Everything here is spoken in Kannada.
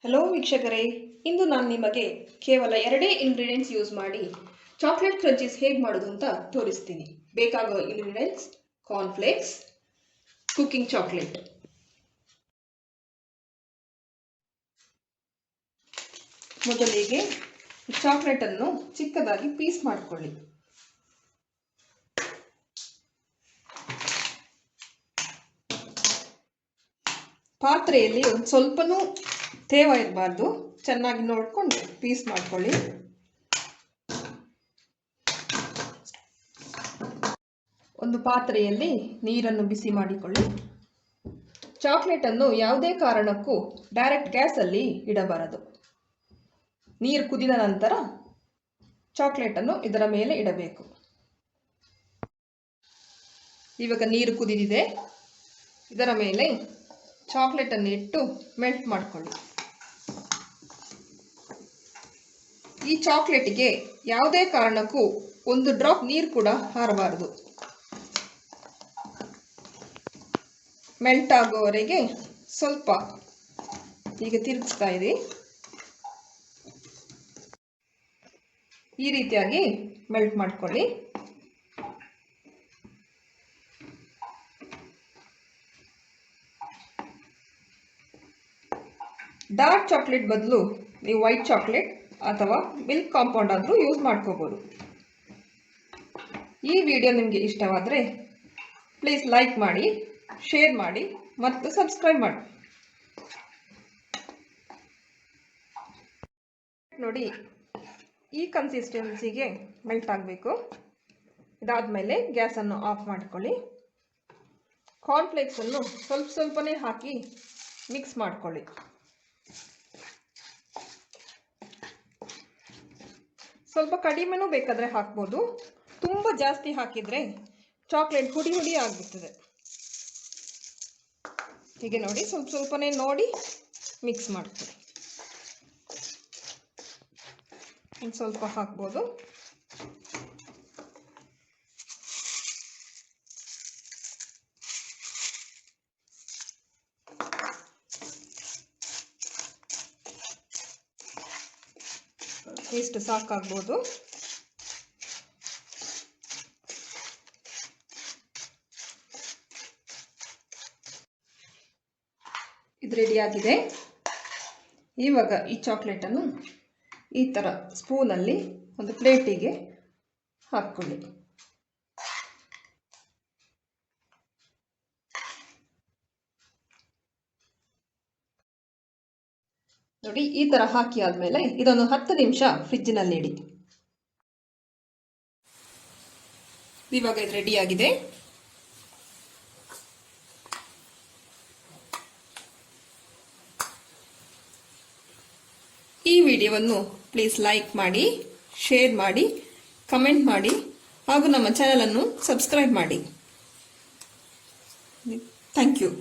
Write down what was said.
ಹಲೋ ವೀಕ್ಷಕರೇ, ಇಂದು ನಾನು ನಿಮಗೆ ಕೇವಲ 2 ಇಂಗ್ರೀಡಿಯೆಂಟ್ಸ್ ಯೂಸ್ ಮಾಡಿ ಚಾಕ್ಲೇಟ್ ಕ್ರಂಚೀಸ್ ಹೇಗೆ ಮಾಡೋದು ಅಂತ ತೋರಿಸ್ತೀನಿ. ಬೇಕಾಗೋ ingredients corn flakes, cooking chocolate. ಮೊದಲಿಗೆ ಚಾಕ್ಲೇಟ್ ಅನ್ನು ಚಿಕ್ಕದಾಗಿ ಪೀಸ್ ಮಾಡಿಕೊಳ್ಳಿ. ಪಾತ್ರೆಯಲ್ಲಿ ಒಂದು ಸ್ವಲ್ಪನೂ ತೇವ ಇರಬಾರ್ದು, ಚೆನ್ನಾಗಿ ನೋಡ್ಕೊಂಡು ಪೀಸ್ ಮಾಡ್ಕೊಳ್ಳಿ. ಒಂದು ಪಾತ್ರೆಯಲ್ಲಿ ನೀರನ್ನು ಬಿಸಿ ಮಾಡಿಕೊಳ್ಳಿ. ಚಾಕ್ಲೇಟನ್ನು ಯಾವುದೇ ಕಾರಣಕ್ಕೂ ಡೈರೆಕ್ಟ್ ಗ್ಯಾಸಲ್ಲಿ ಇಡಬಾರದು. ನೀರು ಕುದಿದ ನಂತರ ಚಾಕ್ಲೇಟನ್ನು ಇದರ ಮೇಲೆ ಇಡಬೇಕು. ಇವಾಗ ನೀರು ಕುದಿದಿದೆ, ಇದರ ಮೇಲೆ ಚಾಕ್ಲೇಟನ್ನು ಇಟ್ಟು ಮೆಲ್ಟ್ ಮಾಡಿಕೊಳ್ಳಿ. ಈ ಚಾಕ್ಲೇಟಿಗೆ ಯಾವುದೇ ಕಾರಣಕ್ಕೂ ಒಂದು ಡ್ರಾಪ್ ನೀರು ಕೂಡ ಹಾರಬಾರದು. ಮೆಲ್ಟ್ ಆಗೋವರೆಗೆ ಸ್ವಲ್ಪ ಈಗ ತಿರುಗಿಸ್ತಾ ಇರಿ. ಈ ರೀತಿಯಾಗಿ ಮೆಲ್ಟ್ ಮಾಡ್ಕೊಳ್ಳಿ. ಡಾರ್ಕ್ ಚಾಕ್ಲೇಟ್ ಬದಲು ನೀವು ವೈಟ್ ಚಾಕ್ಲೇಟ್ ಅಥವಾ ಮಿಲ್ಕ್ ಕಾಂಪೌಂಡ್ ಆದರೂ ಯೂಸ್ ಮಾಡ್ಕೋಬೋದು. ಈ ವಿಡಿಯೋ ನಿಮಗೆ ಇಷ್ಟವಾದರೆ ಪ್ಲೀಸ್ ಲೈಕ್ ಮಾಡಿ, ಶೇರ್ ಮಾಡಿ ಮತ್ತು ಸಬ್ಸ್ಕ್ರೈಬ್ ಮಾಡಿ. ನೋಡಿ, ಈ ಕನ್ಸಿಸ್ಟೆನ್ಸಿಗೆ ಮೆಲ್ಟ್ ಆಗಬೇಕು. ಇದಾದಮೇಲೆ ಗ್ಯಾಸನ್ನು ಆಫ್ ಮಾಡ್ಕೊಳ್ಳಿ. ಕಾರ್ನ್ಫ್ಲೇಕ್ಸನ್ನು ಸ್ವಲ್ಪನೇ ಹಾಕಿ ಮಿಕ್ಸ್ ಮಾಡ್ಕೊಳ್ಳಿ. ಸ್ವಲ್ಪ ಕಡಿಮೆನೂ ಬೇಕಾದರೆ ಹಾಕ್ಬೋದು. ತುಂಬ ಜಾಸ್ತಿ ಹಾಕಿದರೆ ಚಾಕ್ಲೇಟ್ ಹುಡಿ ಆಗಿಬಿಡ್ತದೆ. ಹೀಗೆ ನೋಡಿ, ಸ್ವಲ್ಪನೇ ನೋಡಿ ಮಿಕ್ಸ್ ಮಾಡ್ಕೊಳ್ಳಿ. ಇನ್ನು ಸ್ವಲ್ಪ ಹಾಕ್ಬೋದು. ಇಷ್ಟು ಸಾಕಾಗ್ಬೋದು. ಇದು ರೆಡಿಯಾಗಿದೆ. ಇವಾಗ ಈ ಚಾಕ್ಲೇಟನ್ನು ಈ ಥರ ಸ್ಪೂನಲ್ಲಿ ಒಂದು ಪ್ಲೇಟಿಗೆ ಹಾಕ್ಕೊಳ್ಳಿ. ನೋಡಿ, ಈ ಥರ ಹಾಕಿ ಆದಮೇಲೆ ಇದೊಂದು 10 ನಿಮಿಷ ಫ್ರಿಜ್ಜಿನಲ್ಲಿ ಇಡಿ. ಇವಾಗ ಇದು ರೆಡಿಯಾಗಿದೆ. ಈ ವಿಡಿಯೋವನ್ನು ಪ್ಲೀಸ್ ಲೈಕ್ ಮಾಡಿ, ಶೇರ್ ಮಾಡಿ, ಕಮೆಂಟ್ ಮಾಡಿ ಹಾಗೂ ನಮ್ಮ ಚಾನಲನ್ನು ಸಬ್ಸ್ಕ್ರೈಬ್ ಮಾಡಿ. Thank you.